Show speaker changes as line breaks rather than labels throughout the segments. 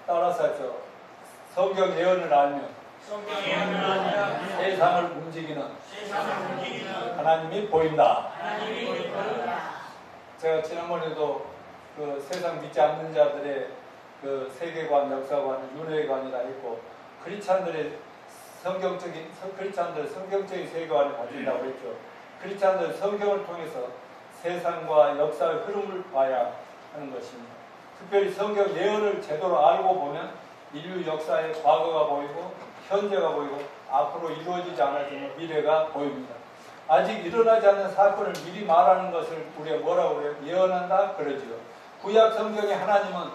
따라서 하죠. 성경 예언을 알면 세상을 움직이는 하나님이 보인다. 제가 지난번에도 그 세상 믿지 않는 자들의 그 세계관, 역사관, 윤회관이라 했고 크리스찬들의 성경적인 세계관을 가진다고 했죠. 크리스찬들 성경을 통해서 세상과 역사의 흐름을 봐야 하는 것입니다. 특별히 성경 예언을 제대로 알고 보면 인류 역사의 과거가 보이고 현재가 보이고 앞으로 이루어지지 않을 미래가 보입니다. 아직 일어나지 않는 사건을 미리 말하는 것을 우리가 뭐라고 그래요? 예언한다 그러지요. 구약 성경의 하나님은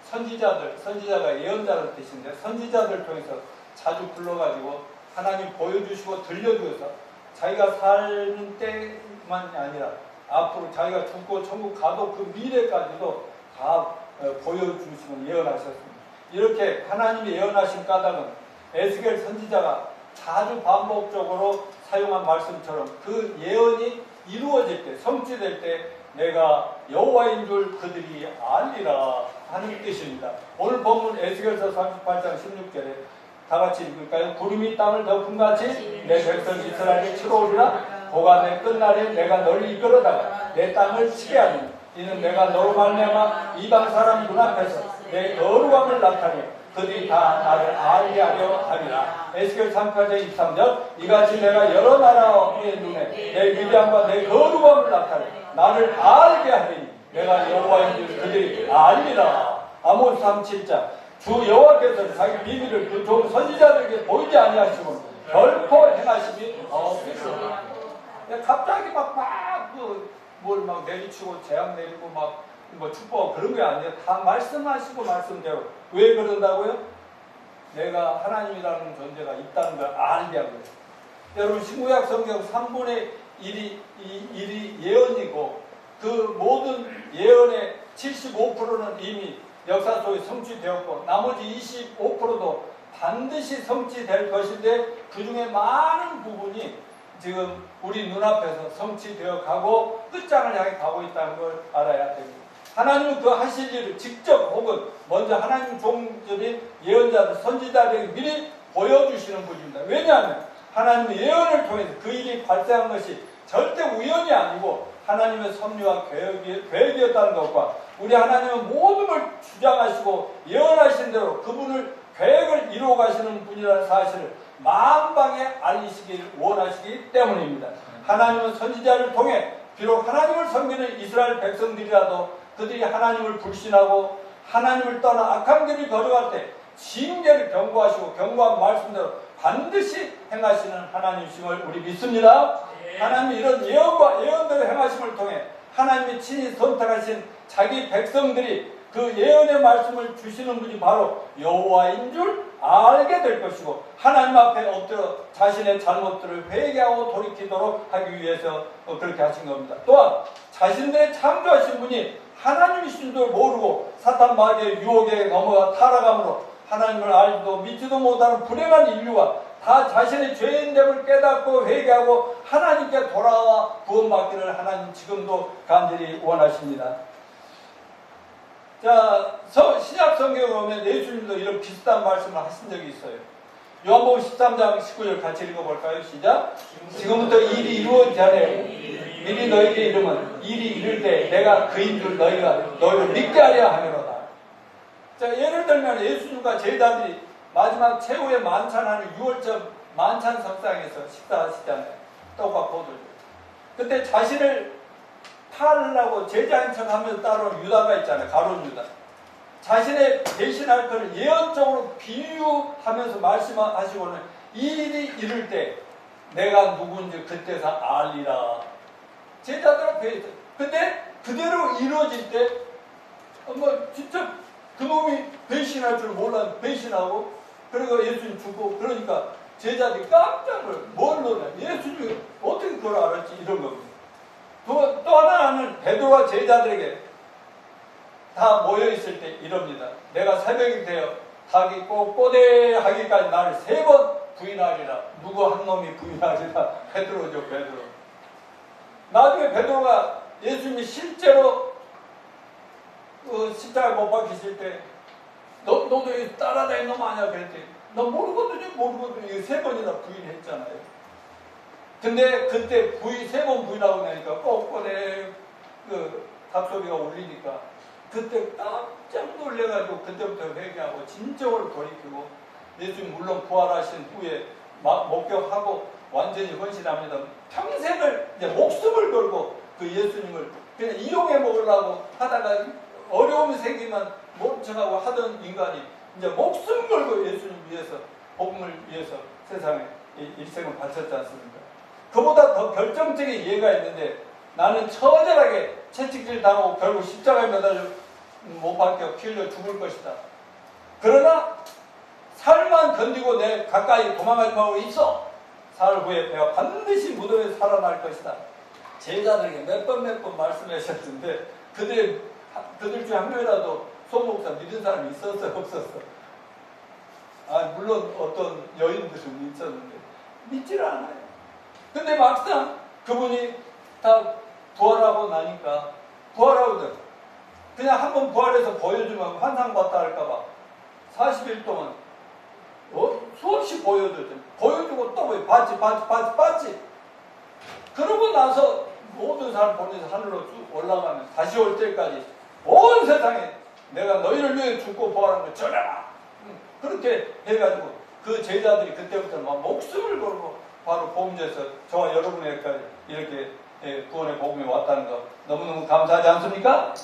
선지자가 예언자라는 뜻인데 선지자들 통해서 자주 불러가지고 하나님 보여주시고 들려주어서 자기가 사는 때만이 아니라 앞으로 자기가 죽고 천국 가도 그 미래까지도 다 보여주시고 예언하셨습니다. 이렇게 하나님이 예언하신 까닭은 에스겔 선지자가 자주 반복적으로 사용한 말씀처럼 그 예언이 이루어질 때, 성취될 때 내가 여호와인 줄 그들이 알리라 하는 뜻입니다. 오늘 본문 에스겔서 38장 16절에 다 같이 읽을까요? 구름이 땅을 덮음같이 내 백성 이스라엘을 치러오리라. 보가 내 끝날에 내가 너를 이끌어다가 내 땅을 치게 하리니 이는 내가 너로 말미암아 이방 사람 눈앞에서 내 거룩함을 나타내 그들이 다 나를 알게 하려 하리라. 에스겔 38장 23절 이같이 내가 여러 나라의 눈에 내 위대함과 내 거룩함을 나타내 나를 알게 하리니 내가 여호와인 줄 그들이 알리라. 아모스 3:7장 주 여호와께서 자기 비밀을 그 종 선지자들에게 보이지 아니하시면 결코 행하심이 없으시오라. 갑자기 뭘 막 내리치고 재앙 내리고 막 뭐 축복 그런 게 아니에요. 다 말씀하시고 말씀대로. 왜 그런다고요? 내가 하나님이라는 존재가 있다는 걸 알게 한 거예요. 여러분 신구약 성경 3분의 1이 예언이고 그 모든 예언의 75%는 이미 역사 속에 성취되었고 나머지 25%도 반드시 성취될 것인데 그 중에 많은 부분이 지금 우리 눈앞에서 성취되어 가고 끝장을 향해 가고 있다는 걸 알아야 됩니다. 하나님은 그 하실 일을 직접 혹은 먼저 하나님 종들인 예언자들, 선지자들에게 미리 보여주시는 분입니다. 왜냐하면 하나님의 예언을 통해서 그 일이 발생한 것이 절대 우연이 아니고 하나님의 섭리와 계획이었다는 것과 우리 하나님은 모든 걸 주장하시고 예언하신 대로 그분을 계획을 이루어 가시는 분이라는 사실을 만방에 알리시길 원하시기 때문입니다. 하나님은 선지자를 통해 비록 하나님을 섬기는 이스라엘 백성들이라도 그들이 하나님을 불신하고 하나님을 떠나 악한 길을 걸어갈 때 징계를 경고하시고 경고한 말씀대로 반드시 행하시는 하나님이심을 우리 믿습니다. 하나님이 이런 예언과 예언대로 행하심을 통해 하나님이 친히 선택하신 자기 백성들이 그 예언의 말씀을 주시는 분이 바로 여호와인 줄 알게 될 것이고 하나님 앞에 엎드려 자신의 잘못들을 회개하고 돌이키도록 하기 위해서 그렇게 하신 겁니다. 또한 자신들의 창조하신 분이 하나님이신 줄 모르고 사탄 마귀의 유혹에 넘어가 타락함으로 하나님을 알지도 믿지도 못하는 불행한 인류가 다 자신의 죄인됨을 깨닫고 회개하고 하나님께 돌아와 구원받기를 하나님 지금도 간절히 원하십니다. 자, 신약 성경에 보면 예수님도 이런 비슷한 말씀을 하신 적이 있어요. 요한복음 13장 19절 같이 읽어볼까요? 시작. 지금부터 일이 이루어지기 전에 미리 너희에게 이르면 일이 이룰 때 내가 그인 줄 너희를 믿게 하려 하미로다. 자, 예를 들면 예수님과 제자들이 마지막 최후의 만찬하는 6월절 만찬 석상에서 식사하시잖아요. 떡과 포도주. 그때 자신을 팔라고 제자인 척 하면서 따라오는 유다가 있잖아요. 가룟 유다. 자신의 대신할 것을 예언적으로 비유하면서 말씀하시고는 이 일이 이룰 때 내가 누구인지 그때서 알리라. 제자들 앞에 있어요. 근데 그대로 이루어질 때 진짜 그놈이 배신할 줄 몰라 배신하고 그리고 예수님 죽고 그러니까 제자들이 깜짝 놀라요. 뭘 놀라요? 예수님이 어떻게 그걸 알았지? 이런 겁니다. 또 하나는 베드로와 제자들에게 다 모여있을 때 이럽니다. 내가 새벽이 되어 닭이 꼬꼬대하기까지 나를 3번 부인하리라. 누구 한 놈이 부인하리라. 베드로죠. 베드로. 나중에 베드로가 예수님이 실제로 십자가 못 박히실 때 너 너도 따라다니는 놈 아니야? 그랬더니 나 모르거든요. 이거 3번이나 부인했잖아요. 근데 그때 3번 부인하고 나니까 꼬꼬대 닭소리가 울리니까 그때 깜짝 놀래가지고 그때부터 회개하고 진정을 돌이키고 예수님 물론 부활하신 후에 목격하고 완전히 헌신합니다. 평생을 이제 목숨을 걸고 그 예수님을 그냥 이용해 먹으려고 하다가 어려움이 생기면 멈춰가고 하던 인간이 이제 목숨 걸고 예수님 위해서 복음을 위해서 세상에 일생을 바쳤지 않습니까? 그보다 더 결정적인 예가 있는데 나는 처절하게 채찍질 당하고 결국 십자가에 매달려 못 박혀 피 흘려 죽을 것이다. 그러나 살만 견디고 내 가까이 도망가지 말고 있어. 사흘 후에 내가 반드시 무덤에 살아날 것이다. 제자들에게 몇 번 말씀하셨는데 그들 중에 한 명이라도 소목사 믿은 사람이 있었어요? 없었어? 물론 어떤 여인들은 있었는데 믿지를 않아요. 근데 막상 그분이 다 부활하고 나니까 부활하거든. 그냥 한번 부활해서 보여주면 환상받다 할까봐 40일 동안 수없이 보여주고 또 봤지. 그러고 나서 모든 사람 보내서 하늘로 쭉 올라가면 다시 올 때까지 온 세상에 내가 너희를 위해 죽고 부활한 걸 전해라. 그렇게 해가지고 그 제자들이 그때부터 막 목숨을 걸고 바로 복음에서 저와 여러분에게까지 이렇게 구원의 복음이 왔다는 거 너무너무 감사하지 않습니까?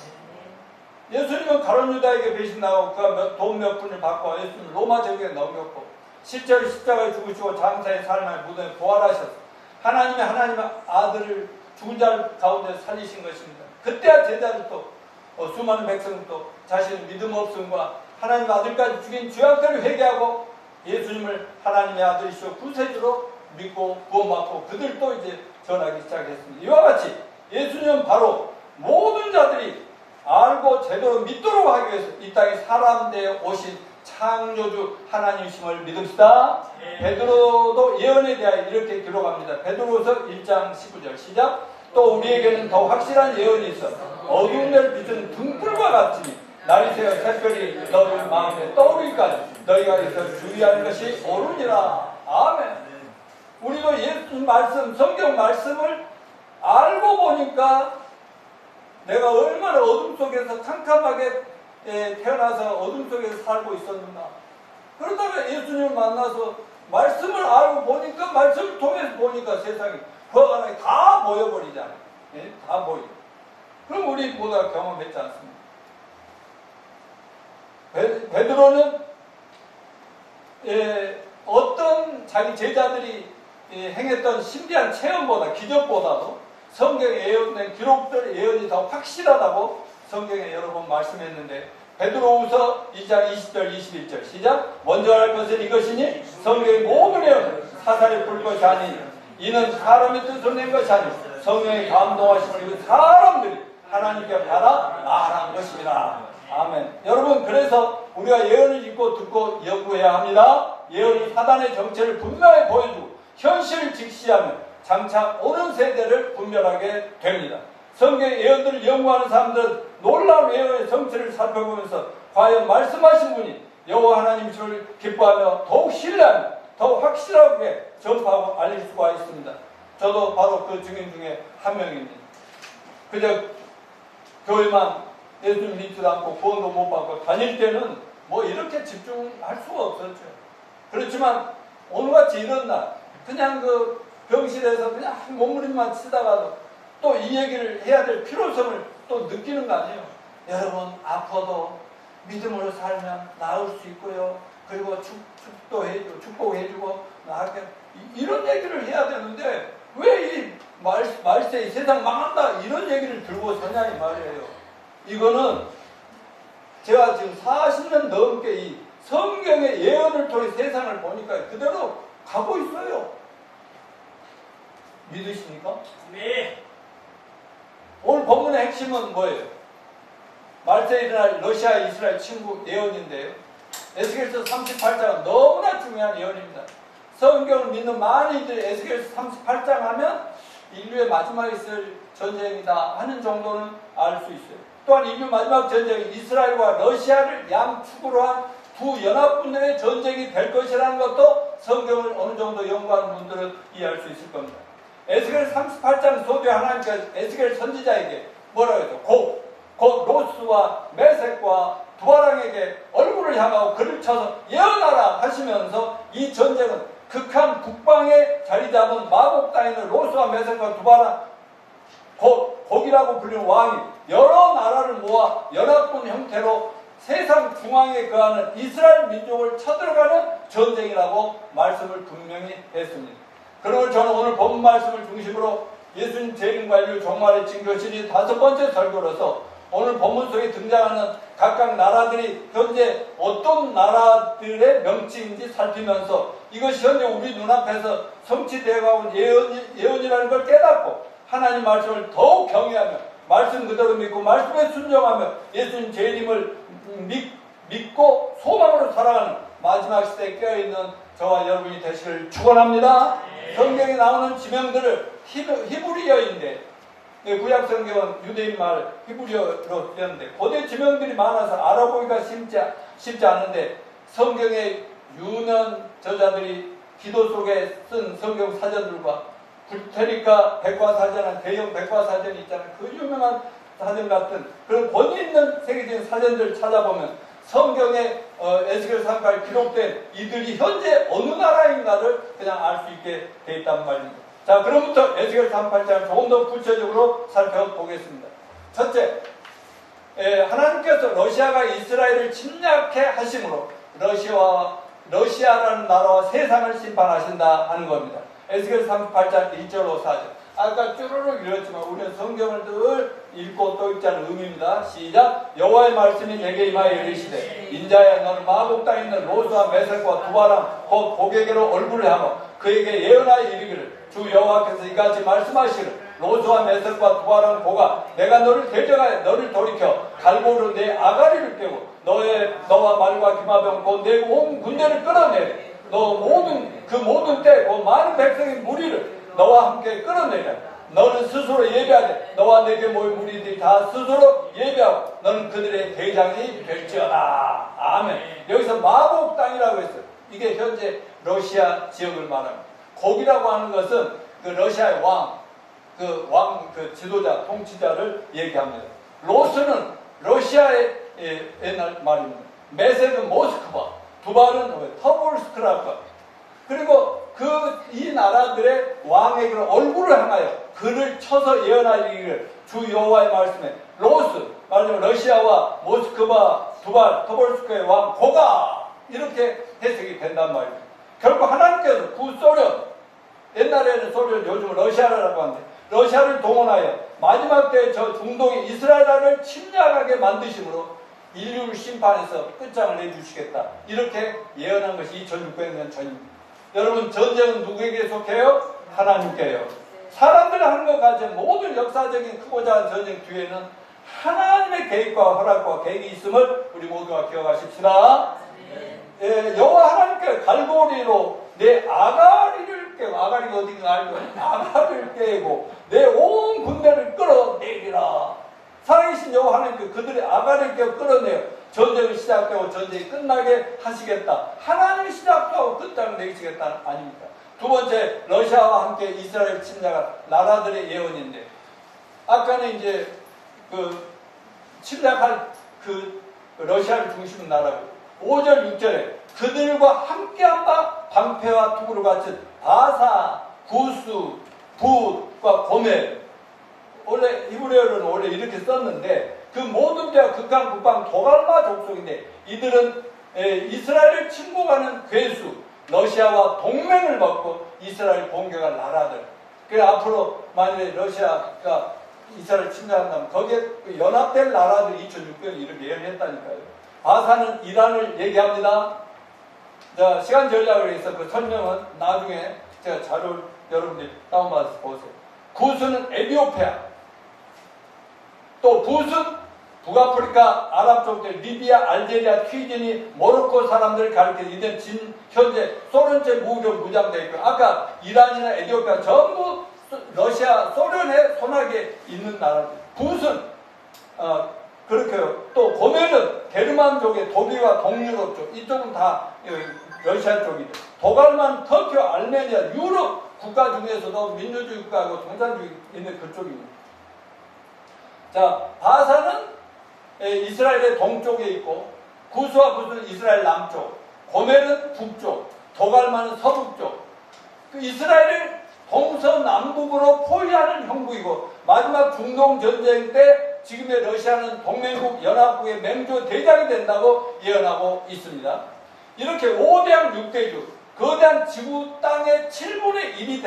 예수님은 가룟 유다에게 배신나고 그가 돈 몇 푼을 받고 예수님을 로마 제국에 넘겼고 실제로 십자가에 죽으시고 장사의 삶을 무덤에 부활하셨어. 하나님의 아들을 죽은 자 가운데 살리신 것입니다. 그때야 제자들도 수많은 백성도 자신의 믿음 없음과 하나님의 아들까지 죽인 죄악들을 회개하고 예수님을 하나님의 아들이시오 구세주로 믿고 구원받고 그들도 이제 전하기 시작했습니다. 이와 같이 예수님은 바로 모든 자들이 알고 제대로 믿도록 하기 위해서 이 땅에 사람 되어 오신 창조주 하나님이심을 믿읍시다. 베드로도 예언에 대하여 이렇게 기록합니다. 베드로서 1장 19절 시작. 또 우리에게는 더 확실한 예언이 있어 어두운 데를 비추는 등불과 같으니 날이 새어 새별이 너희 마음에 떠오르기까지 너희가 있어 주의하는 것이 옳으니라. 아멘. 우리도 예수 말씀, 성경 말씀을 알고 보니까 내가 얼마나 어둠 속에서 캄캄하게 태어나서 어둠 속에서 살고 있었는가. 그러다가 예수님을 만나서 말씀을 알고 보니까 말씀을 통해서 보니까 세상이 그 안에 다 모여버리잖아요. 다 모여. 그럼 우리 모두가 경험했지 않습니까? 베드로는 어떤 자기 제자들이 행했던 신비한 체험보다 기적보다도 성경에 예언된 기록들 예언이 더 확실하다고 성경에 여러 번 말씀했는데 베드로후서 2장 20절 21절 시작. 먼저 할 것은 이것이니 성경의 모든 예언은 사사의 볼 것이 아니니 이는 사람의 뜻으로 낸 것이 아니고 성령의 감동하신 사람들이 하나님께 받아 말한 것입니다. 아멘. 여러분 그래서 우리가 예언을 읽고 듣고 연구해야 합니다. 예언은 사단의 정체를 분명히 보여주고 현실을 직시하며 장차 오는 세대를 분별하게 됩니다. 성경의 예언들을 연구하는 사람들은 놀라운 예언의 정체를 살펴보면서 과연 말씀하신 분이 여호와 하나님이심을 기뻐하며 더욱 신뢰하며 더욱 확실하게 전파하고 알릴 수가 있습니다. 저도 바로 그 증인 중에 한 명입니다. 그저 교회만 예수님 믿지도 않고 구원도 못 받고 다닐 때는 뭐 이렇게 집중할 수가 없었죠. 그렇지만 오늘같이 이런 날 그냥 그 병실에서 그냥 몸부림만 치다가도 또 이 얘기를 해야 될 필요성을 또 느끼는 거 아니에요. 여러분 아파도 믿음으로 살면 나을 수 있고요. 그리고 축복해주고 나게 이런 얘기를 해야 되는데 왜 이 말세 이 세상 망한다 이런 얘기를 들고 서냐 이 말이에요. 이거는 제가 지금 40년 넘게 이 성경의 예언을 통해 세상을 보니까 그대로 가고 있어요. 믿으십니까?
네.
오늘 본문의 핵심은 뭐예요? 말세에 일어날 러시아 이스라엘 침국 예언인데요. 에스겔서 38장은 너무나 중요한 예언입니다. 성경을 믿는 많은 이들이 에스겔서 38장 하면 인류의 마지막에 있을 전쟁이다 하는 정도는 알 수 있어요. 또한 인류 마지막 전쟁이 이스라엘과 러시아를 양축으로 한 두 연합군들의 전쟁이 될 것이라는 것도 성경을 어느 정도 연구하는 분들은 이해할 수 있을 겁니다. 에스겔 38장 소개 하나님께서 에스겔 선지자에게 뭐라고 했죠? 곧 로스와 메섹과 두바랑에게 얼굴을 향하고 그를 쳐서 예언하라 하시면서 이 전쟁은 극한 북방에 자리 잡은 마곡 땅에 있는 로스와 메섹과 두바랑 곡이라고 불리는 왕이 여러 나라를 모아 연합군 형태로 세상 중앙에 거하는 이스라엘 민족을 쳐들어가는 전쟁이라고 말씀을 분명히 했습니다. 그러므로 저는 오늘 본 말씀을 중심으로 예수님 재림과 인류 종말의 징조 시리즈 5번째 설교로서 오늘 본문 속에 등장하는 각각 나라들이 현재 어떤 나라들의 명칭인지 살피면서 이것이 현재 우리 눈앞에서 성취되어가고 예언이라는 걸 깨닫고 하나님 말씀을 더욱 경외하며 말씀 그대로 믿고 말씀에 순종하며 예수님 재림을 믿고 소망으로 살아가는 마지막 시대에 깨어있는 저와 여러분이 되시길 축원합니다. 성경에 나오는 지명들을 히브리어인데 구약 성경은 유대인 말 히브리어로 쓰였는데 고대 지명들이 많아서 알아보기가 쉽지 않은데 성경의 유명 저자들이 기도 속에 쓴 성경 사전들과 구테리카 백과사전은 대형 백과사전이 있잖아요. 그 유명한 사전 같은 그런 권위 있는 세계적인 사전들을 찾아보면 성경에 에스겔 38 기록된 이들이 현재 어느 나라인가를 그냥 알 수 있게 돼 있단 말입니다. 자, 그럼부터 에스겔 38장을 조금 더 구체적으로 살펴보겠습니다. 첫째, 하나님께서 러시아가 이스라엘을 침략해 하심으로 러시아라는 나라와 세상을 심판하신다 하는 겁니다. 에스겔 38장 1절로 4절. 아까 쭈루룩 읽었지만 우리는 성경을 늘 읽고 또 읽자는 의미입니다. 시작. 여호와의 말씀이 내게 임하여 이르시되 인자야 너는 마곡 땅에 있는 로스와 메섹과 두바랑 곧 고객에게로 얼굴을 향하고 그에게 예언하여 이르기를 주 여호와께서 이같이 말씀하시기를 로스와 메섹과 두바랑 고가 내가 너를 대적하여 너를 돌이켜 갈고로 내 아가리를 깨고 너와 말과 기마병 곧 내 온 군대를 끌어내리 너 모든 때 곧 많은 백성의 무리를 너와 함께 끌어내라. 너는 스스로 예배하되 너와 내게 모인 무리들이 다 스스로 예배하고 너는 그들의 대장이 될지어다. 아멘. 여기서 마곡 땅이라고 했어요. 이게 현재 러시아 지역을 말합니다. 곡이라고 하는 것은 그 러시아의 그 지도자, 통치자를 얘기합니다. 로스는 러시아의 옛날 말입니다. 메섹은 모스크바, 두발은 터볼스크라고. 그리고 이 나라들의 왕에게 얼굴을 향하여 그를 쳐서 예언하기를 주 여호와의 말씀에 로스, 말하자면 러시아와 모스크바, 두발, 터볼스크의 왕 고가 이렇게 해석이 된단 말입니다. 결국 하나님께서 구소련, 옛날에는 소련, 요즘은 러시아라고 하는데 러시아를 동원하여 마지막 때 저 중동의 이스라엘을 침략하게 만드심으로 인류를 심판해서 끝장을 내주시겠다. 이렇게 예언한 것이 2600년 전입니다. 여러분, 전쟁은 누구에게 속해요? 하나님께요. 사람들이 하는 것 같이 모든 역사적인 크고 작은 전쟁 뒤에는 하나님의 계획과 허락과 계획이 있음을 우리 모두가 기억하십시다. 여호와 하나님께서 갈고리로 내 아가리를 깨고, 아가리가 어딘가 알고, 아가리를 깨고 내 온 군대를 끌어내리라. 살아계신 여호와 하나님께서 그들의 아가리를 깨고 끌어내요. 전쟁이 시작되고 전쟁이 끝나게 하시겠다. 하나님이 시작하고 끝장을 내시겠다 아닙니까? 두 번째, 러시아와 함께 이스라엘 침략한 나라들의 예언인데, 아까는 이제 침략할 러시아를 중심 나라고 5절 6절에 그들과 함께한 바 방패와 투구를 갖춘 바사, 구스, 붓과 고멜. 원래 히브리어로는 원래 이렇게 썼는데 그 모든 데가 극한 북방 도갈마 족속인데 이들은 이스라엘을 침공하는 괴수, 러시아와 동맹을 맺고 이스라엘 공격할 나라들. 그래 앞으로 만약에 러시아가 이스라엘 침략한다면 거기에 연합될 나라들이 2600년 이렇게 예언했다니까요. 바사는 이란을 얘기합니다. 자, 시간 전략을 해서 그 설명은 나중에 제가 자료를 여러분들이 다운받아서 보세요. 구스는 에티오피아, 또 붓은 북아프리카, 아랍 쪽들, 리비아, 알제리아, 튀니지, 모로코 사람들을 가리켜 이들은 현재 소련제 무력 무장되어 있고, 아까 이란이나 에티오피아 전부 러시아, 소련의 손아귀에 있는 나라들. 붓은 그렇게요. 또 고멜은 게르만족의 독일과 동유럽 쪽, 이쪽은 다 러시아 쪽이죠. 도갈만 터키와 알메니아, 유럽 국가 중에서도 민주주의 국가하고 공산주의 있는 그쪽입니다. 자, 바사는 이스라엘의 동쪽에 있고, 구스와 구스는 이스라엘 남쪽, 고멜은 북쪽, 도갈만은 서북쪽. 그 이스라엘을 동서남북으로 포위하는 형국이고, 마지막 중동 전쟁 때 지금의 러시아는 동맹국 연합국의 맹주 대장이 된다고 예언하고 있습니다. 이렇게 5대양 6대주, 거대한 지구 땅의 7분의 1이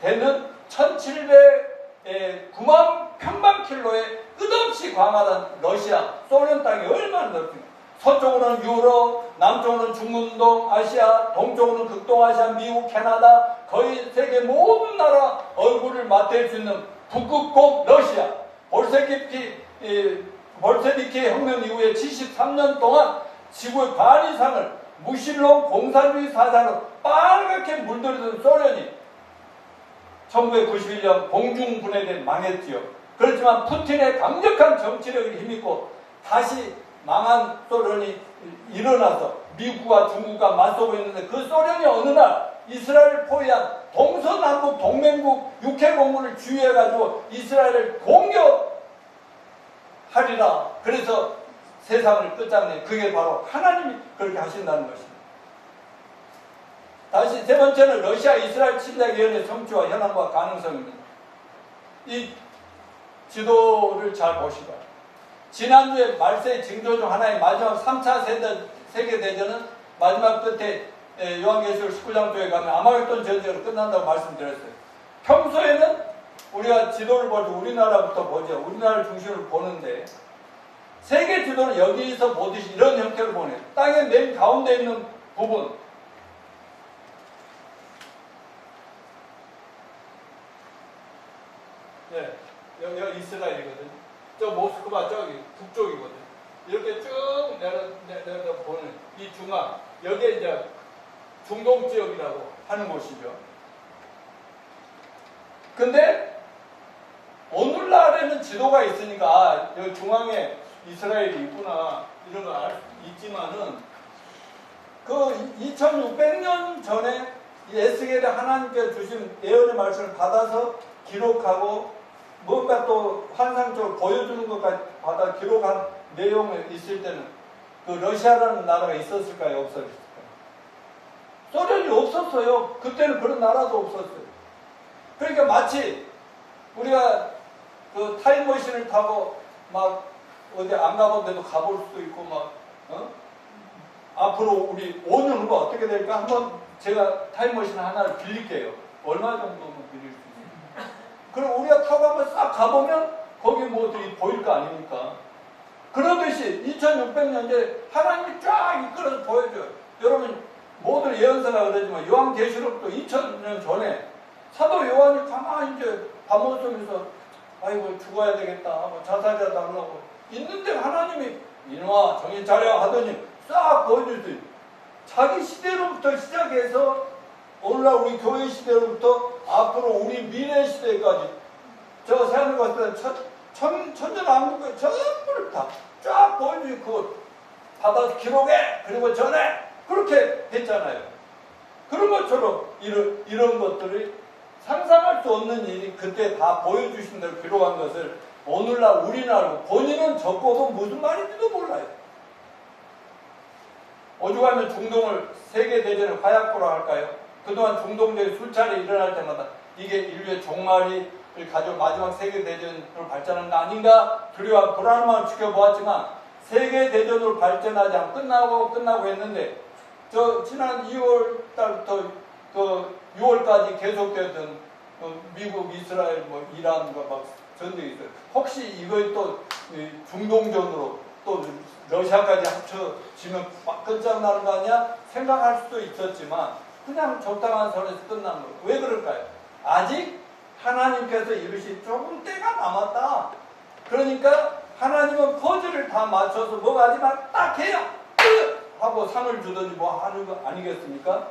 되는 1709만 평방킬로의 끝없이 광활한 러시아, 소련 땅이 얼마나 넓습니까? 서쪽으로는 유럽, 남쪽으로는 중문동, 아시아, 동쪽으로는 극동아시아, 미국, 캐나다, 거의 세계 모든 나라 얼굴을 맞댈 수 있는 북극곰 러시아. 볼셰비키 혁명 이후에 73년 동안 지구의 반 이상을 무신론 공산주의 사상으로 빨갛게 물들이던 소련이 1991년 공중분해돼 망했지요. 그렇지만 푸틴의 강력한 정치력을 힘입고 다시 망한 소련이 일어나서 미국과 중국과 맞서고 있는데, 그 소련이 어느 날 이스라엘을 포위한 동서남북 동맹국 육해공군을 주의해가지고 이스라엘을 공격하리라. 그래서 세상을 끝장내. 그게 바로 하나님이 그렇게 하신다는 것입니다. 다시 세 번째는 러시아 이스라엘 침략위원회 성취와 현황과 가능성입니다. 이 지도를 잘 보시고, 지난주에 말세의 징조 중 하나인 마지막 3차 세계대전은 마지막 끝에 요한계시록 19장 쪽에 가면 아마겟돈 전쟁으로 끝난다고 말씀드렸어요. 평소에는 우리가 지도를 볼 때 우리나라부터 보죠. 우리나라를 중심으로 보는데, 세계 지도는 여기서 보듯이 이런 형태로 보내요. 땅의 맨 가운데 있는 부분, 네, 여기가 이스라엘이거든요. 저 모스크바 저기 북쪽이거든요. 이렇게 쭉 내려 보는 이 중앙, 여기에 이제 중동 지역이라고 하는 곳이죠. 근데 오늘날에는 지도가 있으니까 여기 중앙에 이스라엘이 있구나 이런 거 알 수 있지만은, 그 2600년 전에 에스겔이 하나님께 주신 예언의 말씀을 받아서 기록하고 뭔가 또 환상적으로 보여주는 것까지 받아 기록한 내용이 있을 때는 그 러시아라는 나라가 있었을까요? 없었을까요? 소련이 없었어요. 그때는 그런 나라도 없었어요. 그러니까 마치 우리가 그 타임머신을 타고 막 어디 안 가본 데도 가볼 수도 있고 막 앞으로 우리 5년 후가 어떻게 될까? 한번 제가 타임머신 하나를 빌릴게요. 얼마 정도면 빌릴 수 있어요? 그럼 우리가 타고 한번 싹 가보면 거기 뭐들이 보일 거 아닙니까? 그러듯이 2600년째 하나님이 쫙 이끌어서 보여줘요. 여러분 모든 예언서가 그러지만 요한계시록도 2000년 전에 사도 요한이 가만히 이제 밤을 속에서 아이고 죽어야 되겠다 하고 자살이라도 하려고 있는데 하나님이 이놈아 정신 차려 하더니 싹 보여주세요. 자기 시대로부터 시작해서 오늘날 우리 교회 시대로부터 앞으로 우리 미래 시대까지 저 세상에 갔을 때 천년왕국의 전부를 다 쫙 보여주고 받아서 기록해 그리고 전해 그렇게 했잖아요. 그런 것처럼 이런 것들이 상상할 수 없는 일이 그때 다 보여주신 대로 기록한 것을 오늘날 우리나라 본인은 적어도 무슨 말인지도 몰라요. 오죽하면 중동을 세계대전의 화약고라 할까요? 그동안 중동적인 술차례 일어날 때마다 이게 인류의 종말이 가지고 마지막 세계대전으로 발전하는 거 아닌가 두려워하고 불안한 마음을 지켜보았지만 세계대전으로 발전하지 않고 끝나고 했는데 저 지난 2월 달부터 그 6월까지 계속되던 미국, 이스라엘, 뭐 이란과 막 전쟁이 있어요. 혹시 이걸 또 중동전으로 또 러시아까지 합쳐지면 끝장나는 거 아니야? 생각할 수도 있었지만 그냥 적당한 선에서 끝난 거예요. 왜 그럴까요? 아직 하나님께서 이르시 조금 때가 남았다. 그러니까 하나님은 퍼즐을 다 맞춰서 뭐가 하지만 딱 해요. 끝! 하고 상을 주든지 뭐 하는 거 아니겠습니까?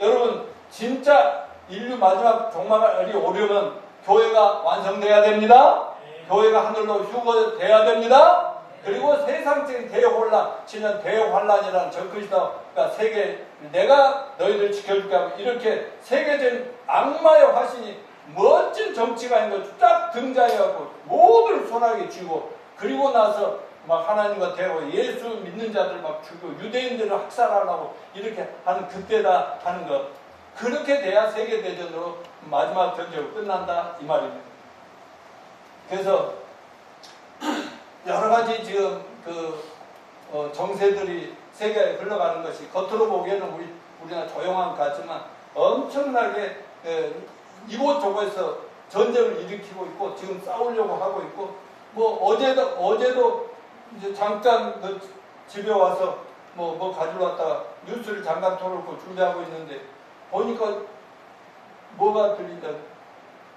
여러분 진짜 인류 마지막 종말이 오려면 교회가 완성돼야 됩니다. 교회가 하늘로 휴거돼야 됩니다. 그리고 세상적인 대혼란, 지난 대환란이라는 적그리스도가 세계 내가 너희들 지켜줄게 하면 이렇게 세계적인 악마의 화신이 멋진 정치가인 것 딱 등장해갖고 모두를 손아귀에 쥐고 그리고 나서 막 하나님과 대화하고 예수 믿는 자들 막 죽이고 유대인들을 학살하려고 이렇게 하는 그때다 하는 것. 그렇게 돼야 세계대전으로 마지막 전쟁으로 끝난다 이 말입니다. 그래서 여러 가지 지금 정세들이 세계에 흘러가는 것이 겉으로 보기에는 우리나라 조용한 것 같지만 엄청나게 이곳저곳에서 전쟁을 일으키고 있고 지금 싸우려고 하고 있고 뭐 어제도 이제 잠깐 집에 와서 뭐 가지러 왔다가 뉴스를 잠깐 틀어놓고 준비하고 있는데 보니까 뭐가 들린다.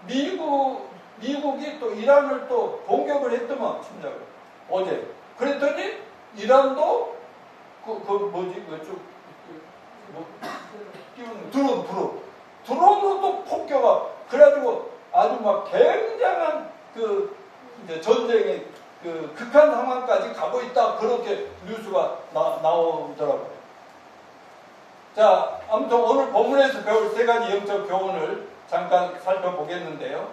미국이 또 이란을 또 공격을 했더만 침략을 어제. 그랬더니 이란도 드론으로 또 폭격하. 그래가지고 아주 막 굉장한 이제 전쟁의 극한 상황까지 가고 있다. 그렇게 뉴스가 나오더라고요. 자, 아무튼 오늘 본문에서 배울 세 가지 영적 교훈을 잠깐 살펴보겠는데요.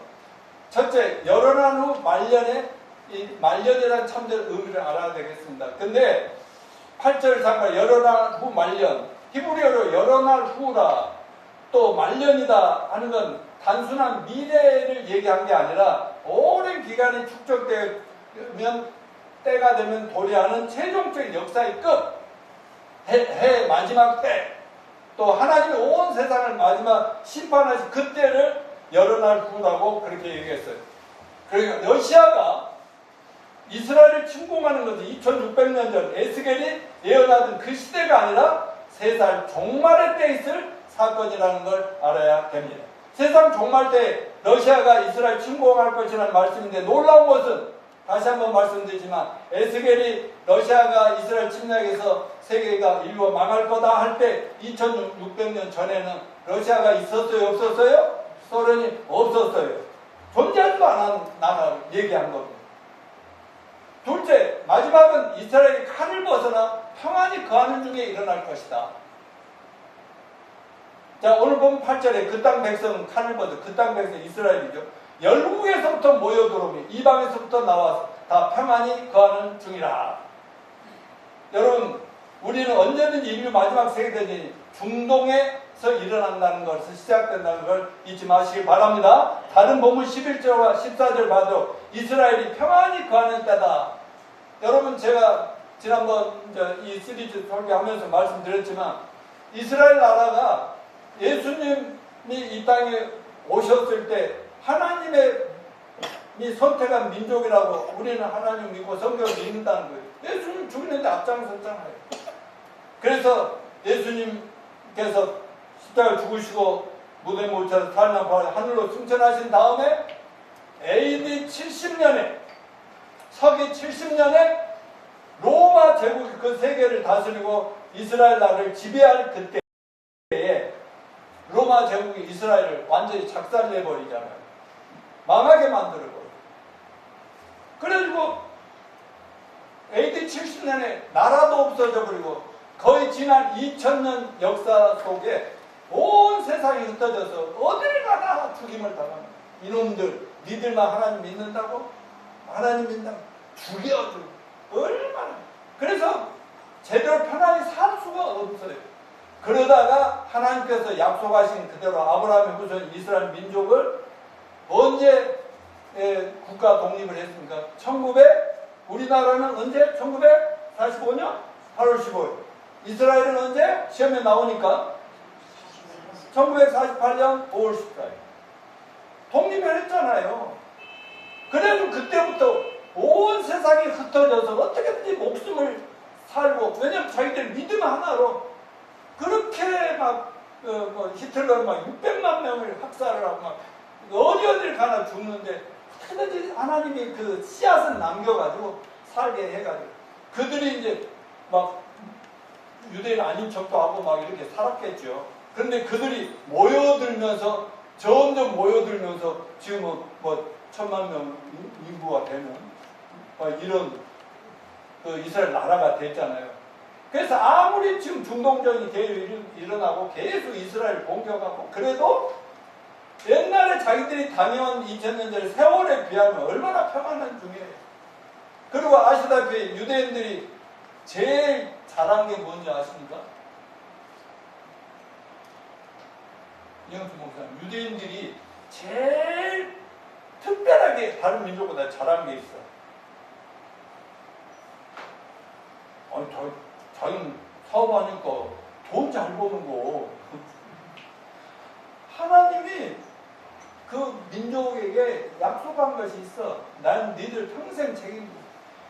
첫째, 열어난 후 말년에 이 말년이라는 참된 의미를 알아야 되겠습니다. 근데 8절 잠깐 열어난 후 말년, 히브리어로 열어날 후라 또 말년이다 하는 건 단순한 미래를 얘기한 게 아니라 오랜 기간이 축적되면 때가 되면 도래하는 최종적인 역사의 끝, 해 마지막 때, 또 하나님이 온 세상을 마지막 심판하신 그때를 열어날 후라고 그렇게 얘기했어요. 그러니까 러시아가 이스라엘을 침공하는 것은 2600년 전 에스겔이 예언하던 그 시대가 아니라 세상 종말의 때에 있을 사건이라는 걸 알아야 됩니다. 세상 종말 때 러시아가 이스라엘 침공할 것이라는 말씀인데 놀라운 것은 다시 한번 말씀드리지만 에스겔이 러시아가 이스라엘 침략해서 세계가 인류가 망할 거다 할 때 2600년 전에는 러시아가 있었어요? 없었어요? 소련이 없었어요. 존재하지도 않은 나라를 얘기한 겁니다. 둘째, 마지막은 이스라엘이 칼을 벗어나 평안히 거하는 중에 일어날 것이다. 자, 오늘 보면 8절에 그 땅 백성은 칼을 벗어, 그 땅 백성 이스라엘이죠. 열국에서부터 모여 들어오니 이방에서부터 나와서 다 평안히 거하는 중이라. 여러분, 우리는 언제든지 인류 마지막 세계대전이 중동에서 일어난다는 것에서 시작된다는 걸 잊지 마시길 바랍니다. 다른 본문 11절과 14절 봐도 이스라엘이 평안히 거하는 때다. 여러분, 제가 지난번 이 시리즈 설교하면서 말씀드렸지만 이스라엘 나라가 예수님이 이 땅에 오셨을 때 하나님의 선택한 민족이라고 우리는 하나님 믿고 성경을 믿는다는 거예요. 예수님 죽이는데 앞장섰잖아요. 그래서 예수님께서 십자가를 죽으시고 무덤에 묻혀서 살인한 바로 하늘로 승천하신 다음에 AD 70년에 서기 70년에 로마 제국이 그 세계를 다스리고 이스라엘 나라를 지배할 그때에 로마 제국이 이스라엘을 완전히 작살내버리잖아요. 망하게 만들어버려요. 그래가지고 AD 70년에 나라도 없어져버리고 거의 지난 2000년 역사 속에 온 세상이 흩어져서 어딜 가나 죽임을 당합니다. 이놈들, 니들만 하나님 믿는다고? 하나님 믿는다고? 죽여줘. 얼마나. 그래서 제대로 편안히 살 수가 없어요. 그러다가 하나님께서 약속하신 그대로 아브라함의 후손 이스라엘 민족을 언제 국가 독립을 했습니까? 우리나라는 언제? 1945년 8월 15일. 이스라엘은 언제? 시험에 나오니까 1948년 5월 14일. 독립을 했잖아요. 그래도 그때부터 온 세상이 흩어져서 어떻게든지 목숨을 살고, 왜냐면 자기들 믿음 하나로 그렇게 막 히틀러가 막 600만 명을 학살을 하고 막 어디를 가나 죽는데 어떻게든지 하나님이 그 씨앗을 남겨가지고 살게 해가지고 그들이 이제 막 유대인 아닌 척도 하고 막 이렇게 살았겠죠. 그런데 그들이 모여들면서 점점 모여들면서 지금은 뭐 천만 명 인구가 되는 이런 그 이스라엘 나라가 됐잖아요. 그래서 아무리 지금 중동전이 일어나고 계속 이스라엘 공격하고 그래도 옛날에 자기들이 다녀온 2000년 전 세월에 비하면 얼마나 평안한 중이에요. 그리고 아시다시피 유대인들이 제일 잘한 게 뭔지 아십니까? 이영수 목사님, 유대인들이 제일 특별하게 다른 민족보다 잘한 게 있어. 아니, 자기는 사업하니까 돈 잘 버는 거. 하나님이 그 민족에게 약속한 것이 있어. 난 니들 평생 책임져.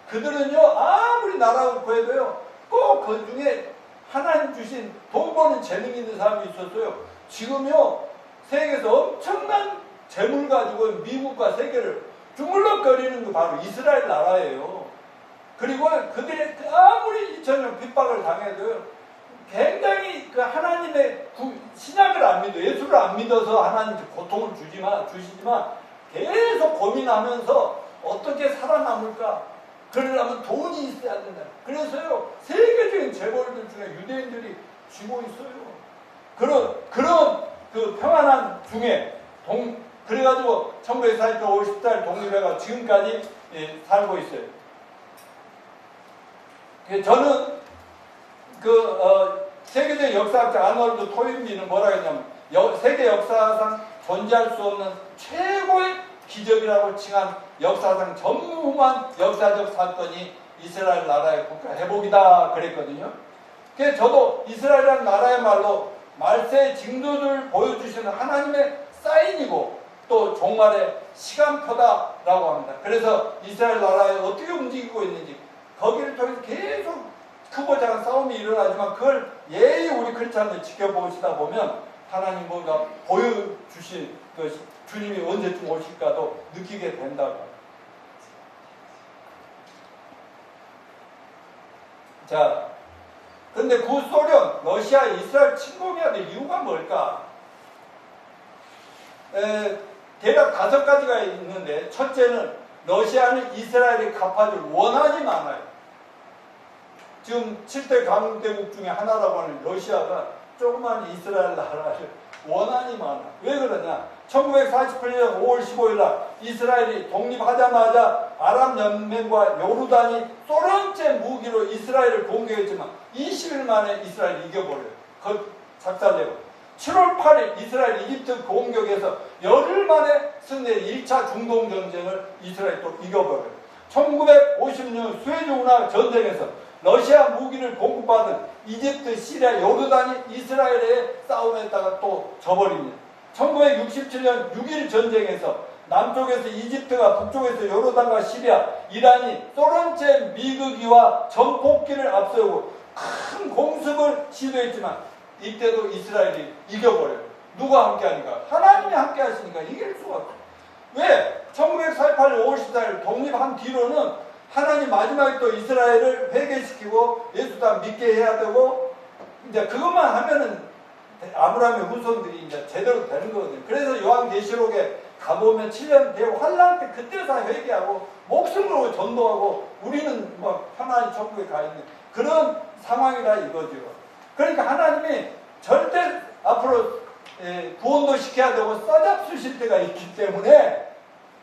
그들은요, 아무리 나라고 구해도요, 꼭 그 중에 하나님 주신 돈 버는 재능 있는 사람이 있었어요. 지금요, 세계에서 엄청난 재물 가지고 미국과 세계를 주물럭거리는 게 바로 이스라엘 나라예요. 그리고 그들이 아무리 2000년 핍박을 당해도요, 굉장히 그 하나님의 신약을 안 믿어, 예수를 안 믿어서 하나님 고통을 주시지만 계속 고민하면서 어떻게 살아남을까? 그러려면 돈이 있어야 된다. 그래서요, 세계적인 재벌들 중에 유대인들이 쥐고 있어요. 그런 그 평안한 중에 그래가지고 1940년 5월 14일 독립해가 지금까지 살고 있어요. 저는 세계적 역사학자 아놀드 토인비는 뭐라 했냐면 세계 역사상 존재할 수 없는 최고의 기적이라고 칭한 역사상 전무후무한 역사적 사건이 이스라엘 나라의 국가 회복이다 그랬거든요. 그래서 저도 이스라엘이라는 나라야말로 말세의 징조를 보여주시는 하나님의 사인이고 또 종말의 시간표다라고 합니다. 그래서 이스라엘 나라에 어떻게 움직이고 있는지 거기를 통해서 계속 크고 작은 싸움이 일어나지만 그걸 예의 우리 크리스찬들 지켜보시다 보면 하나님 뭔가 보여주실 것이 주님이 언제쯤 오실까도 느끼게 된다고. 자, 근데 구소련, 러시아, 이스라엘 침공해야 될 이유가 뭘까? 대략 5가지가 있는데 첫째는 러시아는 이스라엘이 갚아줄 원한이 많아요. 지금 7대 강대국 중에 하나라고 하는 러시아가 조그만 이스라엘 나라를 원한이 많아. 왜 그러냐? 1948년 5월 15일 날 이스라엘이 독립하자마자 아랍연맹과 요르단이 소련제 무기로 이스라엘을 공격했지만 20일 만에 이스라엘이 이겨버려요. 그걸 작살내고 7월 8일 이스라엘 이집트 공격에서 열흘 만에 승리해 1차 중동전쟁을 이스라엘이 또 이겨버려요. 1950년 수에즈 운하 전쟁에서 러시아 무기를 공급받은 이집트, 시리아, 요르단이 이스라엘의 싸움에다가 또 져버립니다. 1967년 6.1 전쟁에서 남쪽에서 이집트가 북쪽에서 요르단과 시리아, 이란이 소련제 미국기와 전폭기를 앞세우고 큰 공습을 시도했지만 이때도 이스라엘이 이겨버려요. 누가 함께하니까? 하나님이 함께하시니까 이길 수가 없어요. 왜? 1948년 5월 14일 독립한 뒤로는 하나님 마지막에 또 이스라엘을 회개시키고 예수 다 믿게 해야 되고 이제 그것만 하면은 아브라함의 후손들이 이제 제대로 되는 거거든요. 그래서 요한계시록에 가보면 7년 대후 환란 때 그때서 회개하고 목숨으로 전도하고 우리는 뭐 편안히 천국에 가 있는 그런 상황이라 이거죠. 그러니까 하나님이 절대 앞으로 구원도 시켜야 되고 써잡수실 때가 있기 때문에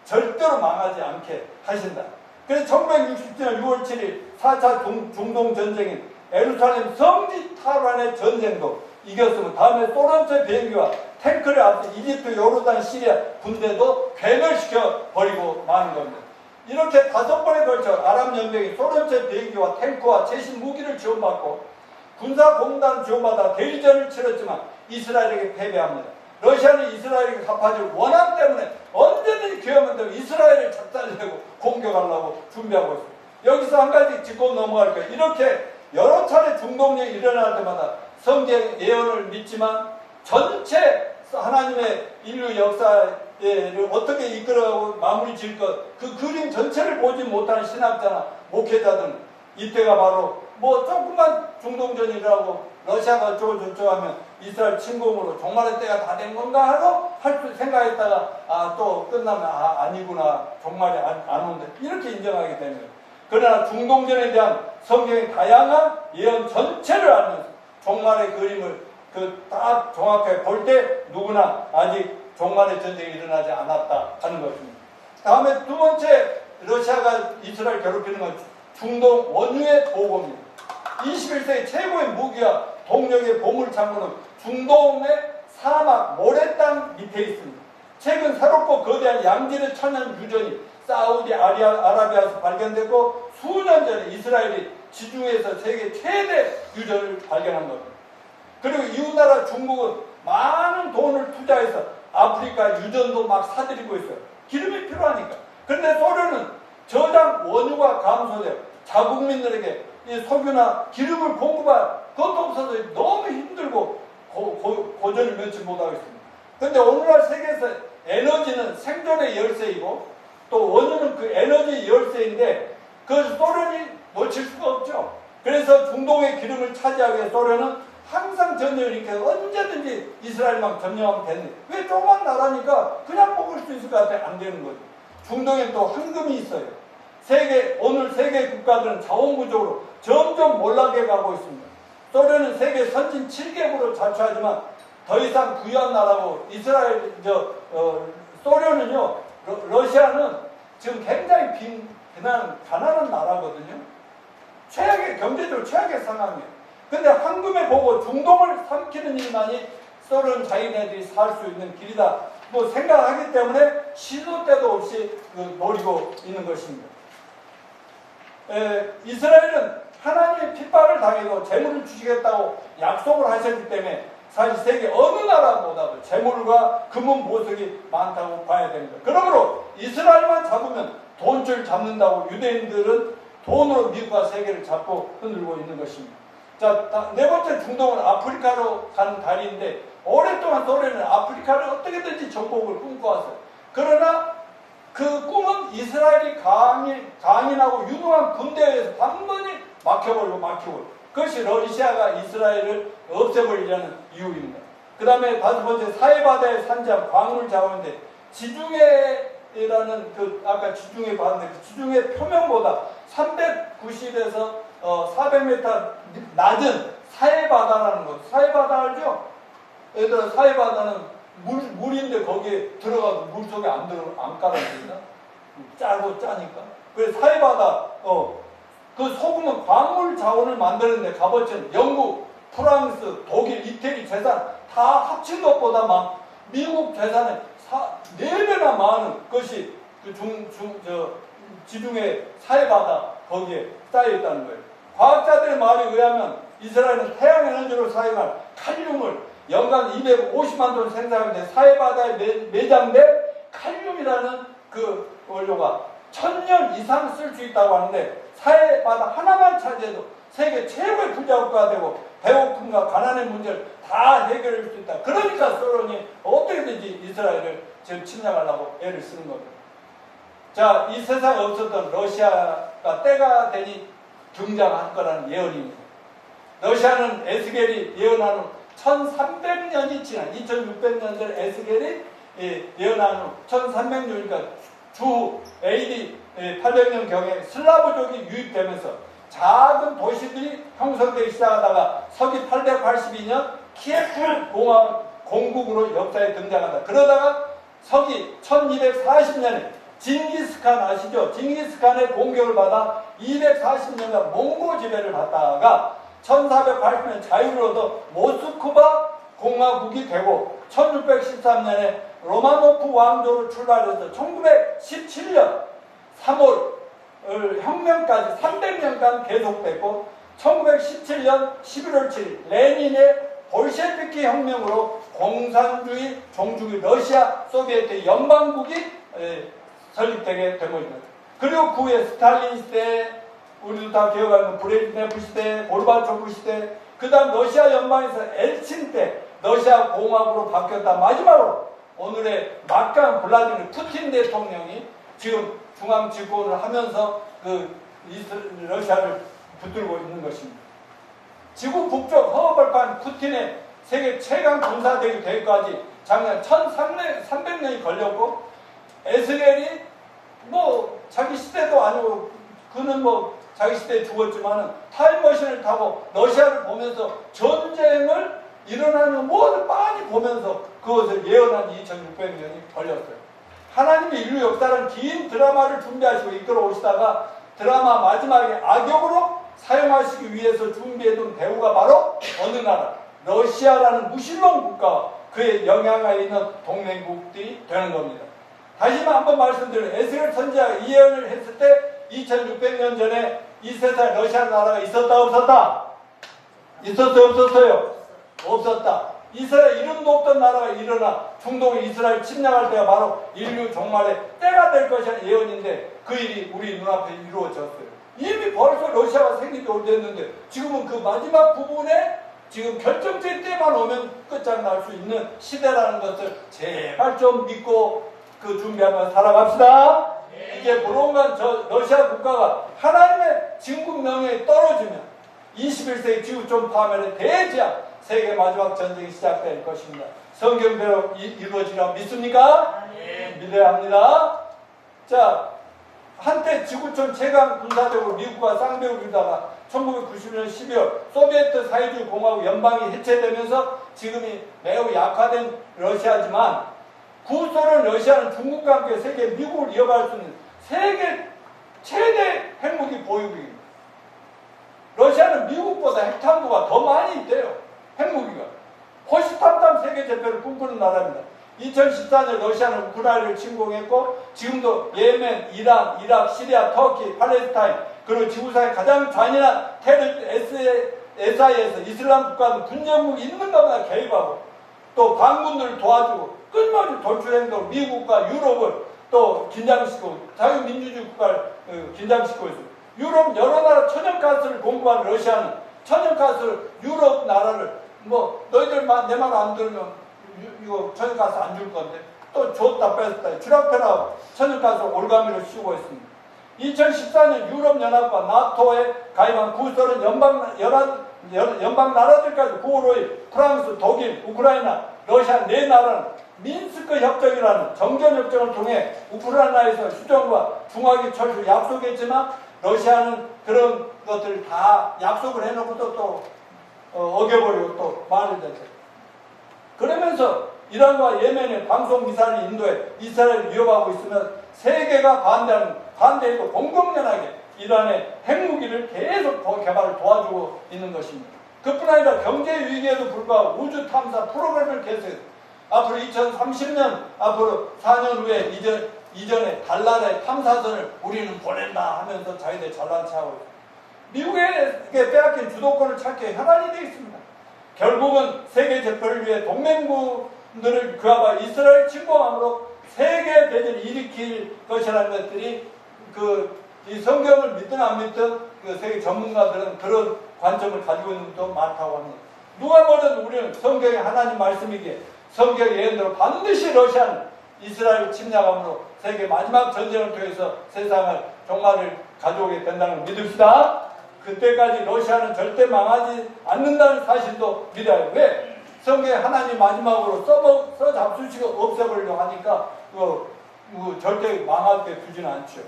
절대로 망하지 않게 하신다. 그래서 1967년 6월 7일 4차 중동전쟁인 예루살렘 성지 탈환의 전쟁도 이겼으면 다음에 소련제 비행기와 탱크를 앞서 이집트, 요르단, 시리아 군대도 괴멸시켜 버리고 마는 겁니다. 이렇게 5번에 걸쳐 아랍연맹이 소련제 비행기와 탱크와 최신 무기를 지원받고 군사공단 지원받아 대리전을 치렀지만 이스라엘에게 패배합니다. 러시아는 이스라엘에게 갚아줄 원한 때문에 언제든지 기회만 되면 이스라엘을 작살내고 공격하려고 준비하고 있습니다. 여기서 한 가지 짚고 넘어갈 거예요. 이렇게 여러 차례 중동전이 일어날 때마다 성경 예언을 믿지만 전체 하나님의 인류 역사를 어떻게 이끌어가고 마무리 지을 것, 그 그림 전체를 보지 못하는 신학자나 목회자들은 이때가 바로 뭐 조금만 중동전이라고 러시아가 어쩌고저쩌고 하면 이스라엘 침공으로 종말의 때가 다 된 건가 하고 할 생각했다가 또 끝나면 아니구나, 종말이 안 온다 이렇게 인정하게 되는 거예요. 그러나 중동전에 대한 성경의 다양한 예언 전체를 알면서 종말의 그림을 딱 정확하게 볼 때 누구나 아직 종말의 전쟁이 일어나지 않았다 하는 것입니다. 다음에 두 번째 러시아가 이스라엘 괴롭히는 건 중동 원유의 보고입니다. 21세기 최고의 무기와 동력의 보물창고는 중동의 사막 모래땅 밑에 있습니다. 최근 새롭고 거대한 양질의 천연 유전이 사우디 아라비아에서 발견되고 수년 전에 이스라엘이 지중해에서 세계 최대 유전을 발견한 겁니다. 그리고 이웃나라 중국은 많은 돈을 투자해서 아프리카 유전도 막 사들이고 있어요. 기름이 필요하니까. 그런데 소련은 저장 원유가 감소되어 자국민들에게 이 석유나 기름을 공급할 그것도 없어서 너무 힘들고 고전을 면치 못하고 있습니다. 그런데 오늘날 세계에서 에너지는 생존의 열쇠이고 또 원유는 그 에너지 열쇠인데 그것을 소련이 놓칠 수가 없죠. 그래서 중동의 기름을 차지하기 위해 소련은 항상 전쟁을 일으켜서 언제든지 이스라엘만 점령하면 되는데 왜 조그만 나라니까 그냥 먹을 수 있을 것 같아 안 되는 거죠. 중동에 또 황금이 있어요. 오늘 세계 국가들은 자원 부족으로 점점 몰락해 가고 있습니다. 소련은 세계 선진 7개국으로 자처하지만 더 이상 부유한 나라고 소련은요, 러시아는 지금 굉장히 가난한 나라거든요. 경제적으로 최악의 상황이에요. 근데 황금에 보고 중동을 삼키는 일만이 소련 자기네들이 살 수 있는 길이다. 뭐 생각하기 때문에 시도 때도 없이 노리고 있는 것입니다. 이스라엘은 하나님의 핍박을 당해도 재물을 주시겠다고 약속을 하셨기 때문에 사실 세계 어느 나라보다도 재물과 금은 보석이 많다고 봐야 됩니다. 그러므로 이스라엘만 잡으면 돈줄 잡는다고 유대인들은 돈으로 미국과 세계를 잡고 흔들고 있는 것입니다. 자, 네 번째 중동은 아프리카로 가는 다리인데 오랫동안 소련은 아프리카를 어떻게든지 정복을 꿈꿔왔어요. 그러나 그 꿈은 이스라엘이 강인하고 유능한 군대에 의해서 단번에 막히고 그것이 러시아가 이스라엘을 없애버리려는 이유입니다. 그 다음에 다섯 번째 사해바다의 산지한 광물 자원인데 지중해라는 아까 지중해 봤는데 그 지중해 표면보다 390에서 400m 낮은 사해바다라는 것. 사해바다 알죠? 얘들아, 사해바다는 물인데 거기에 들어가도 물 속에 안 깔아집니다. 짜고 짜니까. 그래서 사해바다, 그 소금은 광물 자원을 만드는데 값어치는 영국, 프랑스, 독일, 이태리 재산 다 합친 것보다 미국 재산의 4배나 많은 것이 지중해 사해바다 거기에 쌓여있다는 거예요. 과학자들의 말에 의하면 이스라엘은 태양에너지로 사용할 칼륨을 연간 250만 톤 생산하는데 사해바다에 매장된 칼륨이라는 그 원료가 1000년 이상 쓸 수 있다고 하는데 사해바다 하나만 차지해도 세계 최고의 부자국가가 되고 배고픔과 가난의 문제를 다 해결할 수 있다. 그러니까 소련이 어떻게든지 이스라엘을 지금 침략하려고 애를 쓰는 겁니다. 자, 이 세상에 없었던 러시아가 때가 되니 등장할 거라는 예언입니다. 러시아는 에스겔이 예언한 후 1300년이 지난 2600년 전 에스겔이 예언한 후 1300년이니까 주 AD 800년경에 슬라브족이 유입되면서 작은 도시들이 형성되기 시작하다가 서기 882년 키예프 공국으로 역사에 등장한다. 그러다가 서기 1240년에 징기스칸 아시죠? 징기스칸의 공격을 받아 240년간 몽고 지배를 받다가 1480년 자유를 얻어 모스크바 공화국이 되고 1613년에 로마노프 왕조로 출발해서 1917년 3월 혁명까지 300년간 계속됐고 1917년 11월 7일 레닌의 볼셰비키 혁명으로 공산주의 종주국 러시아 소비에트 연방국이 설립되게 된 것입니다. 그리고 그 후에 스탈린 시대, 우리도 다 기억하는 브레즈네프 시대, 고르바초프 시대, 그 다음 러시아 연방에서 엘친 때 러시아 공화국으로 바뀌었다. 마지막으로 오늘의 막강 블라디미르 푸틴 대통령이 지금 중앙 집권을 하면서 러시아를 붙들고 있는 것입니다. 지구 북쪽 허벌판 푸틴의 세계 최강 군사대국 되기까지 작년 1300년이 걸렸고, 에스겔이 뭐 자기 시대도 아니고 그는 뭐 자기 시대에 죽었지만은 타임머신을 타고 러시아를 보면서 전쟁을 일어나는 모든 빤히 보면서 그것을 예언한 2600년이 걸렸어요. 하나님이 인류 역사는 긴 드라마를 준비하시고 이끌어 오시다가 드라마 마지막에 악역으로 사용하시기 위해서 준비해둔 배우가 바로 어느 나라? 러시아라는 무신론 국가와 그의 영향하에 있는 동맹국들이 되는 겁니다. 다시 한번 말씀드리면 에스겔 선지자가 이 예언을 했을 때 2600년 전에 이 세상에 러시아 나라가 있었다 없었다? 있었어요 없었어요? 없었다. 이스라엘 이름도 없던 나라가 일어나 중동의 이스라엘 침략할 때가 바로 인류 종말의 때가 될 것이라는 예언인데 그 일이 우리 눈앞에 이루어졌어요. 이미 벌써 러시아가 생긴 지 오래됐는데 지금은 그 마지막 부분에 지금 결정적인 때만 오면 끝장날 수 있는 시대라는 것을 제발 좀 믿고 그 준비하면서 살아갑시다. 이제 보론간 저 러시아 국가가 하나님의 진국 명예에 떨어지면 21세기 지구촌 파멸의 대지약 세계 마지막 전쟁이 시작될 것입니다. 성경대로 이루어지라 믿습니까? 믿어야 합니다. 자, 한때 지구촌 최강 군사적으로 미국과 쌍벽을 이루다가 1990년 12월 소비에트 사회주의 공화국 연방이 해체되면서 지금이 매우 약화된 러시아지만 구소련 러시아는 중국과 함께 세계 미국을 이어갈 수 있는 세계 최대 핵무기 보유국입니다. 러시아는 미국보다 핵탄두가 더 많이 있대요. 핵무기가. 호시탐탐 세계 제패를 꿈꾸는 나라입니다. 2014년 러시아는 우크라이나를 침공했고 지금도 예멘, 이란, 이라크, 시리아, 터키, 팔레스타인 그리고 지구상의 가장 잔인한 SIS 이슬람 국가는 군정국이 있는 것마다 개입하고 또 반군들을 도와주고 끊임없이 돌출행동으로 미국과 유럽을 또 긴장시키고 자유민주주의 국가를 긴장시키고 있습니다. 유럽 여러 나라 천연가스를 공급하는 러시아는 천연가스를 유럽 나라를 뭐 너희들 내 말 안 들으면 이거 천연가스 안 줄 건데 또 줬다 뺐다 주락펴락하고 천연가스 올가미로 씌우고 있습니다. 2014년 유럽연합과 나토에 가입한 구소련 연방 나라들까지 구호로의 프랑스, 독일, 우크라이나, 러시아 네 나라는 민스크 협정이라는 정전협정을 통해 우크라이나에서 휴전과 중화기 철수 약속했지만 러시아는 그런 것들을 다 약속을 해놓고 또 어겨버리고 또 말을 했죠. 그러면서 이란과 예멘의 방송 미사일을 인도해 이스라엘을 위협하고 있으면 세계가 반대해도 공동연하게 이란의 핵무기를 계속 개발을 도와주고 있는 것입니다. 그뿐 아니라 경제 위기에도 불구하고 우주 탐사 프로그램을 개설해서 앞으로 2030년 앞으로 4년 후에 이전에 달날의 탐사선을 우리는 보낸다 하면서 자기들 잘난 체하고 있습니다. 미국에게 빼앗긴 주도권을 찾기에 혈안이 되어 있습니다. 결국은 세계 제패를 위해 동맹국들을 그와가 이스라엘 침공함으로 세계 대전을 일으킬 것이라는 것들이 이 성경을 믿든 안 믿든 세계 전문가들은 그런 관점을 가지고 있는 것도 많다고 합니다. 누가 뭐든 우리는 성경의 하나님 말씀이기에 성경의 예언대로 반드시 러시아는 이스라엘 침략함으로 세계 마지막 전쟁을 통해서 세상을 종말을 가져오게 된다는 걸 믿읍시다. 그때까지 러시아는 절대 망하지 않는다는 사실도 믿어요. 왜? 성경에 하나님 마지막으로 잡수시고 없애버리려고 하니까 절대 망하게 두지는 않죠.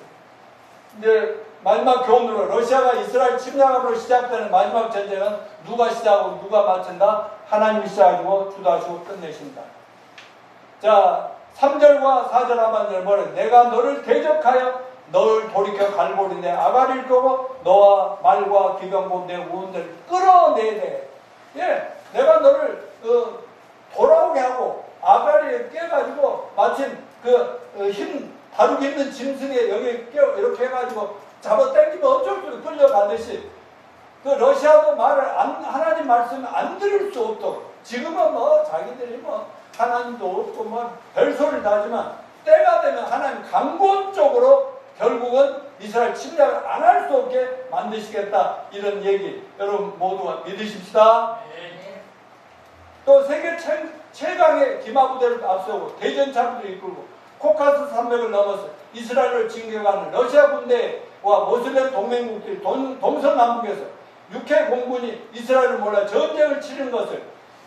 이제 마지막 교훈으로 러시아가 이스라엘 침략으로 시작되는 마지막 전쟁은 누가 시작하고 누가 마친다? 하나님이 시작하시고 주도하시고 끝내신다. 자, 3절과 4절 한번 뭐래? 내가 너를 대적하여 너를 돌이켜 갈고리 내 아가리를 끄고 너와 말과 기병과 내 우운들을 끌어내되 예, 내가 너를 돌아오게 하고 아가리에 깨가지고 마침 힘 다루기 힘든 짐승에 여기 이렇게 해가지고 잡아 당기면 어쩔 수 없이 끌려가듯이 러시아도 하나님 말씀을 안 들을 수 없도록 지금은 자기들이 하나님도 없고 별소리를 다 하지만 때가 되면 하나님 강권적으로 결국은 이스라엘 침략을 안 할 수 없게 만드시겠다 이런 얘기 여러분 모두가 믿으십시다. 또 세계 최강의 기마부대를 앞세우고 대전차를 이끌고 코카스 산맥을 넘어서 이스라엘을 진격하는 러시아 군대의 모슬렘 동맹국들이 동서남북에서 육해 공군이 이스라엘을 몰라 전쟁을 치는 것을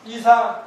이상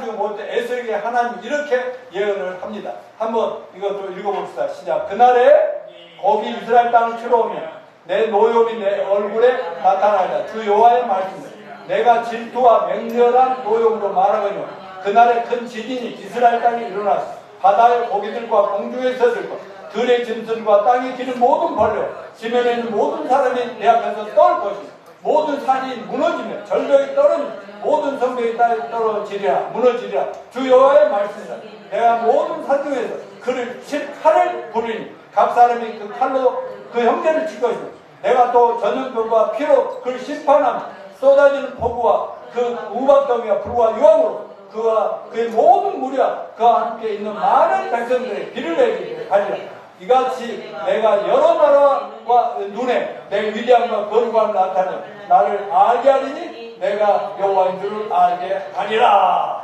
중 못해 에스겔 하나님 이렇게 예언을 합니다. 한번 이것도 읽어봅시다. 시작. 그날에 거기 이스라엘 땅을 치러오면 내 노염이 내 얼굴에 나타나리라. 주 여호와의 말씀을 내가 질투와 맹렬한 노염으로 말하거니와 그날에 큰 지진이 이스라엘 땅에 일어나서 바다의 고기들과 공중의 새들과 들의 짐승과 땅에 기는 모든 벌레 지면에 있는 모든 사람이 내 앞에서 떨 것이며 모든 산이 무너지며 절벽이 떨어지며 모든 성벽이 땅에 떨어지리라 무너지리라. 주 여호와의 말씀이라. 내가 모든 산 중에서 그를 칠 칼을 부리니 각 사람이 그 칼로 그 형제를 칠 것이며 내가 또 전염병과 피로 그를 심판하며 쏟아지는 폭우와 그 우박더미와 불과 유황으로 그와 그의 모든 무리와 그와 함께 있는 많은 백성들의 비를 내게 하리라. 이같이 내가 여러 나라와 눈에 내 위대함과 거룩함을 나타내 나를 알게 하리니 내가 여호와인 줄을 알게 하리라.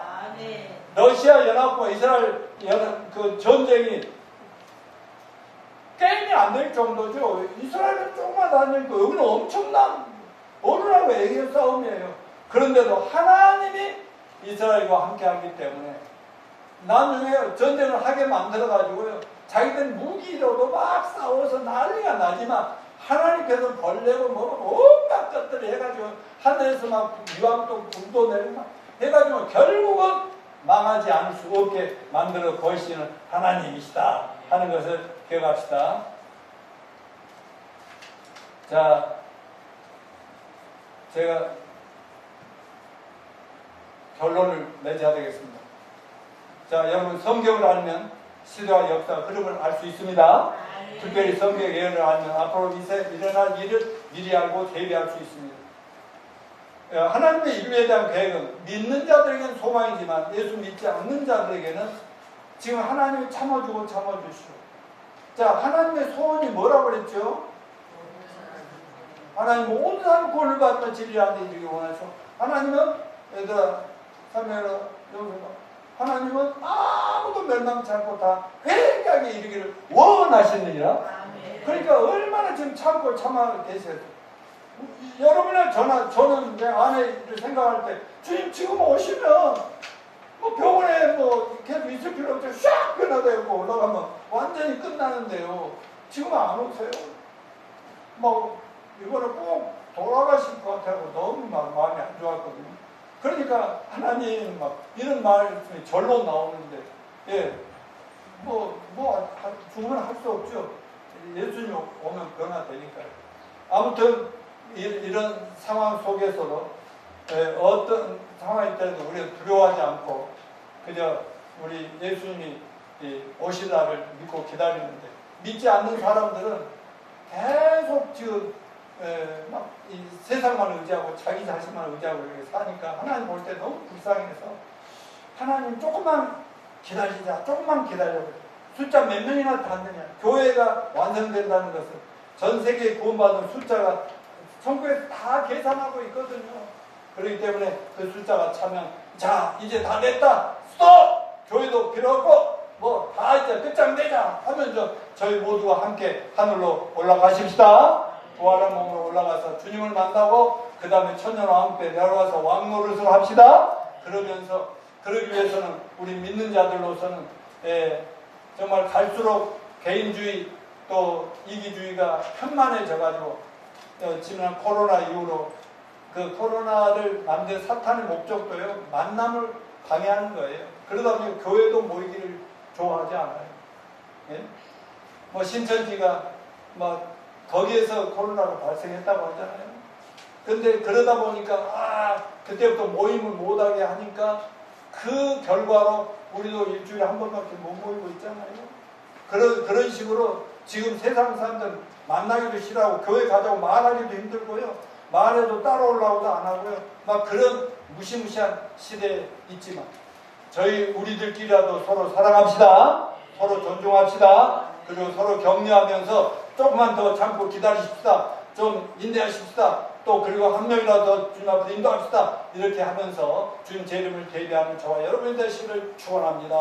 러시아 연합과 이스라엘 연합 그 전쟁이 게임이 안 될 정도죠. 이스라엘은 조금만 다니니까 여기는 엄청난 어른하고 애기의 싸움이에요. 그런데도 하나님이 이스라엘과 함께 하기 때문에 나중에 전쟁을 하게 만들어가지고요. 자기들 무기로도 막 싸워서 난리가 나지만 하나님께서 벌레고 뭐고 온갖 것들을 해가지고 하늘에서 막 유황도 불도 내리고 막 해가지고 결국은 망하지 않을 수 없게 만들어 보이시는 하나님이시다 하는 것을 기억합시다. 자, 제가 결론을 맺어야 되겠습니다. 자, 여러분 성경을 알면 시대와 역사 흐름을 알 수 있습니다. 특별히 성경 예언을 알면 앞으로 일어날 일을 미리 알고 대비할 수 있습니다. 하나님의 인류에 대한 계획은 믿는 자들에게는 소망이지만 예수 믿지 않는 자들에게는 지금 하나님이 참아주고 참아주시오. 자, 하나님의 소원이 뭐라고 그랬죠? 하나님은 온 사람 구원을 받는 진리를 이루기 원하시오. 하나님은 얘들아 사무엘아 하나님은 아무도 멸망치 않고 다 회개하게 이르기를 원하시느니라. 그러니까 얼마나 지금 참고 참아 계세요. 여러분이나 저는 내 아내를 생각할 때 주님 지금 오시면 뭐 병원에 뭐 계속 있을 필요 없죠. 샥 변화되고 올라가면 완전히 끝나는데요. 지금 안 오세요. 뭐 이거는 꼭 돌아가실 것 같아서 너무 마음이 안 좋았거든요. 그러니까 하나님 막 이런 말씀이 절로 나오는데 죽으면 할 수 없죠. 예수님 오면 변화되니까요. 아무튼 이런 상황 속에서도 어떤 상황이 때도 우리가 두려워하지 않고 그저 우리 예수님이 오실 날을 믿고 기다리는데 믿지 않는 사람들은 계속 지금 이 세상만 의지하고 자기 자신만 의지하고 이렇게 사니까 하나님 볼 때 너무 불쌍해서 하나님 조금만 기다리자, 조금만 기다려. 숫자 몇 명이나 닿느냐. 교회가 완성된다는 것은 전 세계에 구원받은 숫자가 천국에서 다 계산하고 있거든요. 그렇기 때문에 그 숫자가 차면 자 이제 다 됐다. 스톱! 교회도 필요 없고 뭐 다 이제 끝장내자 하면서 저희 모두가 함께 하늘로 올라가십시다. 부활한 몸으로 올라가서 주님을 만나고 그 다음에 천년왕 함께 내려와서 왕노릇을 합시다. 그러기 위해서는 우리 믿는 자들로서는 정말 갈수록 개인주의 또 이기주의가 편만해져가지고 지난 코로나 이후로 그 코로나를 만든 사탄의 목적도요 만남을 방해하는 거예요. 그러다 보니 교회도 모이기를 좋아하지 않아요. 예? 뭐 신천지가 뭐 거기에서 코로나가 발생했다고 하잖아요. 근데 그러다 보니까 그때부터 모임을 못하게 하니까 그 결과로 우리도 일주일에 한 번밖에 못 모이고 있잖아요. 그런 식으로 지금 세상 사람들 만나기도 싫어하고 교회 가자고 말하기도 힘들고요. 말해도 따라오려고도 안 하고요. 막 그런 무시무시한 시대에 있지만 우리들끼리라도 서로 사랑합시다. 서로 존중합시다. 그리고 서로 격려하면서 조금만 더 참고 기다리십시다. 좀 인내하십시다. 또 그리고 한 명이라도 더 주님 앞으로 인도합시다. 이렇게 하면서 주님 제 이름을 대비하는 저와 여러분이 되시기를 축원합니다.